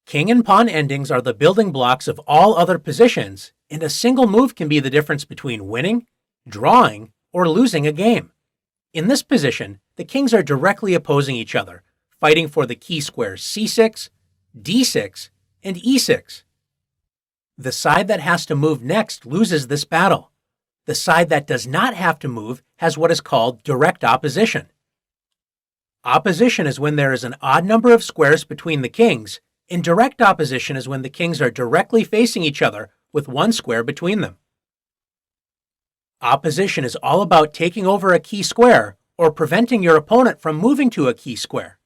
King and pawn endings are the building blocks of all other positions, and a single move can be the difference between winning, drawing, or losing a game. In this position, the kings are directly opposing each other, fighting for the key squares c6, d6, and e6. The side that has to move next loses this battle. The side that does not have to move has what is called direct opposition. Opposition is when there is an odd number of squares between the kings, and direct opposition is when the kings are directly facing each other with one square between them. Opposition is all about taking over a key square or preventing your opponent from moving to a key square.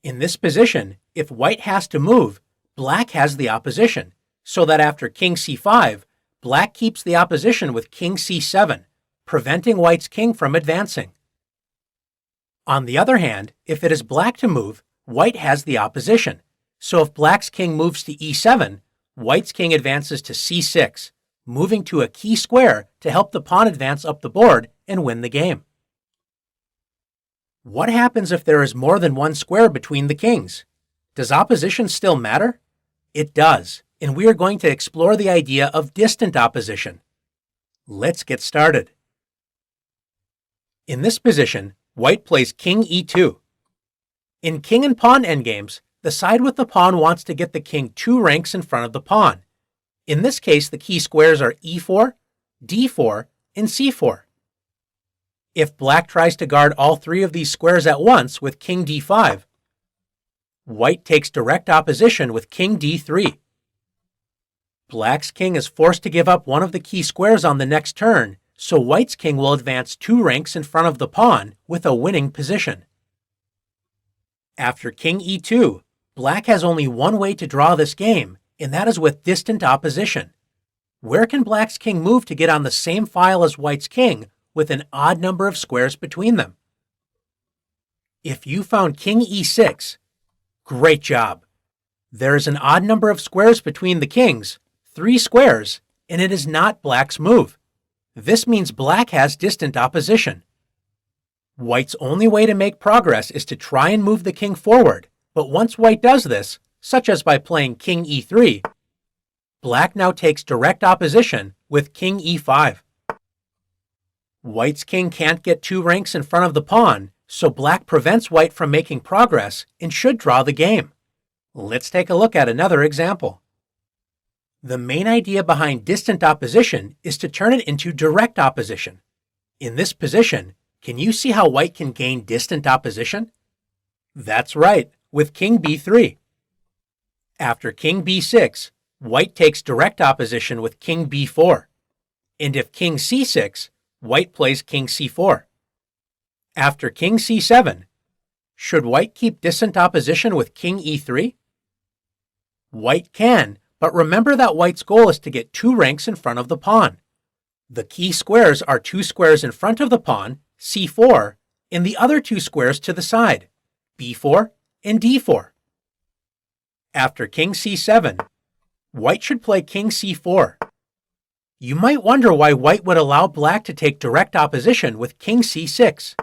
In this position, if white has to move, black has the opposition, so that after king c5, black keeps the opposition with king c7, preventing white's king from advancing. On the other hand, if it is black to move, white has the opposition. So if black's king moves to e7, white's king advances to c6, moving to a key square to help the pawn advance up the board and win the game. What happens if there is more than one square between the kings? Does opposition still matter? It does, and we are going to explore the idea of distant opposition. Let's get started. In this position, white plays king e2. In king and pawn endgames, the side with the pawn wants to get the king 2 ranks in front of the pawn. In this case, the key squares are e4, d4, and c4. If black tries to guard all 3 of these squares at once with king d5, white takes direct opposition with king d3. Black's king is forced to give up one of the key squares on the next turn, so white's king will advance 2 ranks in front of the pawn with a winning position. After king e2, black has only one way to draw this game, and that is with distant opposition. Where can black's king move to get on the same file as white's king with an odd number of squares between them? If you found king e6, great job. There is an odd number of squares between the kings, 3 squares, and it is not black's move. This means black has distant opposition. White's only way to make progress is to try and move the king forward, but once white does this, such as by playing king e3, black now takes direct opposition with king e5. White's king can't get 2 ranks in front of the pawn, so black prevents white from making progress and should draw the game. Let's take a look at another example. The main idea behind distant opposition is to turn it into direct opposition. In this position, can you see how white can gain distant opposition? That's right, with king b3. After king b6, white takes direct opposition with king b4. And if king c6, white plays king c4. After king c7, should white keep distant opposition with king e3? White can, but remember that white's goal is to get 2 ranks in front of the pawn. The key squares are 2 squares in front of the pawn, c4, and the other 2 squares to the side, b4 and d4. After king c7, white should play king c4. You might wonder why white would allow black to take direct opposition with king c6.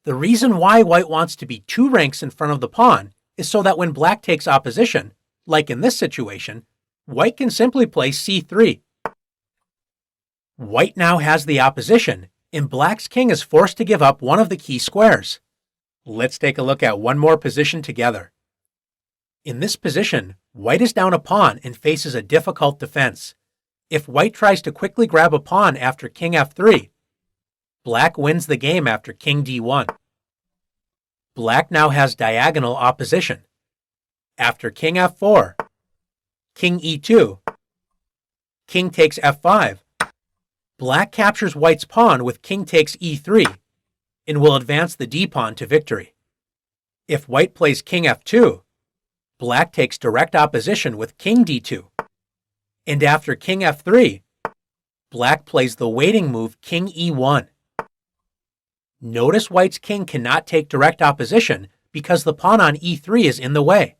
The reason why white wants to be 2 ranks in front of the pawn is so that when black takes opposition, like in this situation, white can simply play c3. White now has the opposition, and black's king is forced to give up one of the key squares. Let's take a look at one more position together. In this position, white is down a pawn and faces a difficult defense. If white tries to quickly grab a pawn after king f3, black wins the game after king d1. Black now has diagonal opposition. After king f4, king e2, king takes f5, black captures white's pawn with king takes e3 and will advance the d-pawn to victory. If white plays king f2, black takes direct opposition with king d2. And after king f3, black plays the waiting move king e1. Notice white's king cannot take direct opposition because the pawn on e3 is in the way.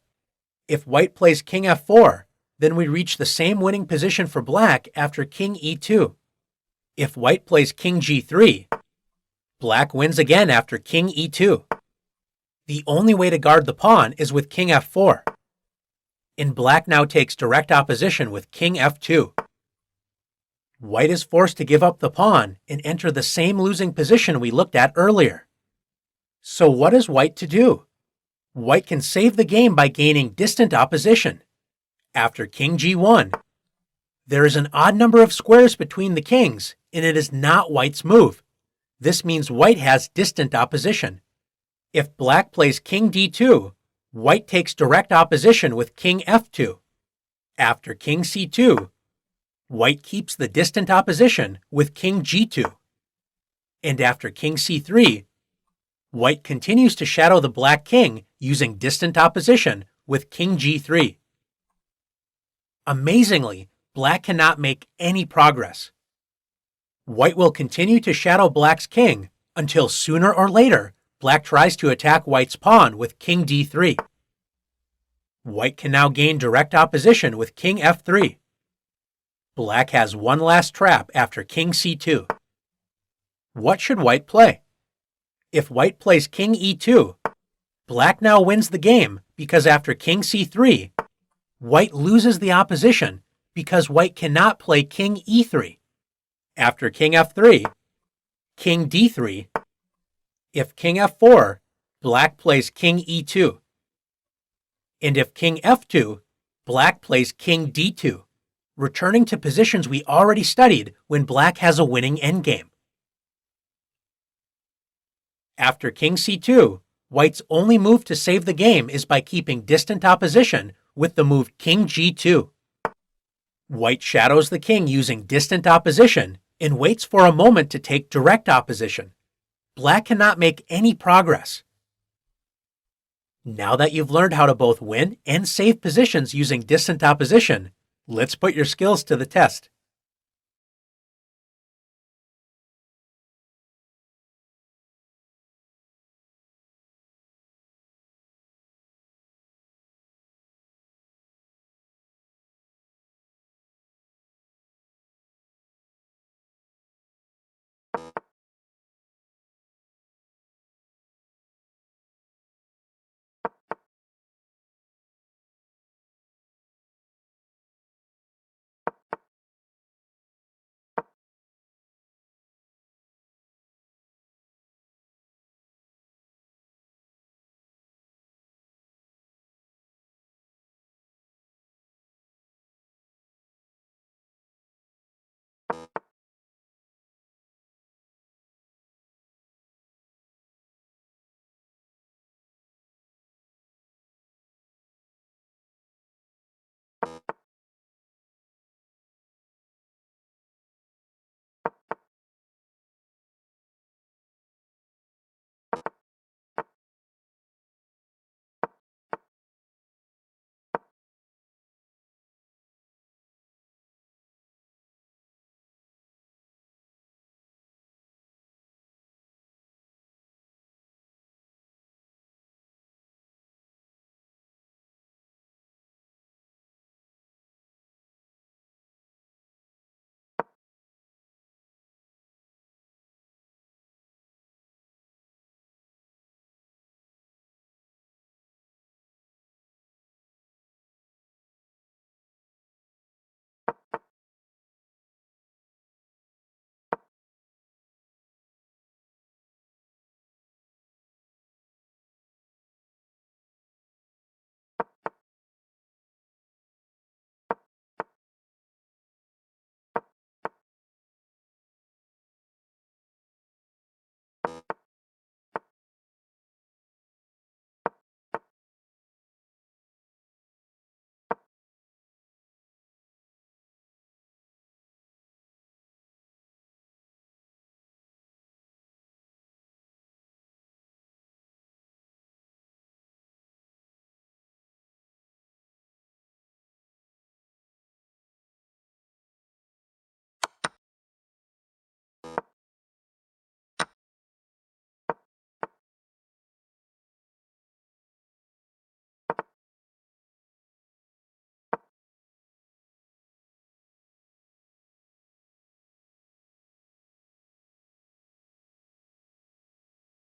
If white plays king f4, then we reach the same winning position for black after king e2. If white plays king g3, black wins again after king e2. The only way to guard the pawn is with king f4. and black now takes direct opposition with king f2. White is forced to give up the pawn and enter the same losing position we looked at earlier. So what is white to do? White can save the game by gaining distant opposition. After king g1, there is an odd number of squares between the kings, and it is not white's move. This means white has distant opposition. If black plays king d2, white takes direct opposition with king f2. After king c2, white keeps the distant opposition with king g2. And after king c3, white continues to shadow the black king using distant opposition with king g3. Amazingly, black cannot make any progress. White will continue to shadow black's king until sooner or later black tries to attack white's pawn with king d3. White can now gain direct opposition with king f3. Black has one last trap after king c2. What should white play? If white plays king e2, black now wins the game because after king c3, white loses the opposition because white cannot play king e3. After king f3, king d3. If king f4, black plays king e2. And if king f2, black plays king d2, returning to positions we already studied when black has a winning endgame. After king c2, white's only move to save the game is by keeping distant opposition with the move king g2. White shadows the king using distant opposition and waits for a moment to take direct opposition. Black cannot make any progress. Now that you've learned how to both win and save positions using distant opposition, let's put your skills to the test.